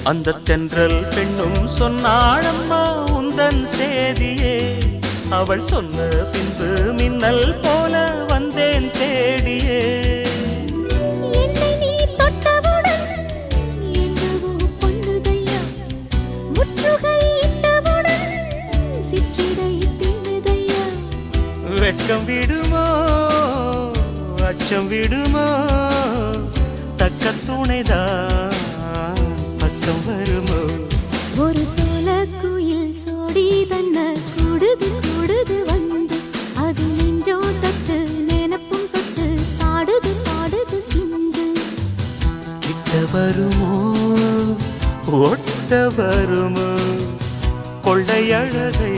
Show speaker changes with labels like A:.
A: அந்த தென்றல் பெண்ணும் சொன்னாளம்மா உந்தன் சேதியே. அவள் சொன்ன பின்பு மின்னல் போல வந்தேன் தேடியே.
B: என்னை நீ தொட்டவுடன் என்னவோ பொன்னுதையா, முற்றுகையிட்டவுடன் சிற்றிடை தின்னுதையா.
A: வெட்கம் விடுமோ அச்சம் விடுமோ, தக்க துணைதான் பக்கம் வருமோ.
B: ஒரு சோல குயில் சோடி தன்ன கூடுது கூடுது வந்து, அது நெஞ்சோ தொட்டு நினப்பும் தொட்டு பாடுது பாடுது சிந்து.
A: கிட்ட வருமோ ஒட்ட வருமோ கொள்ளையழகை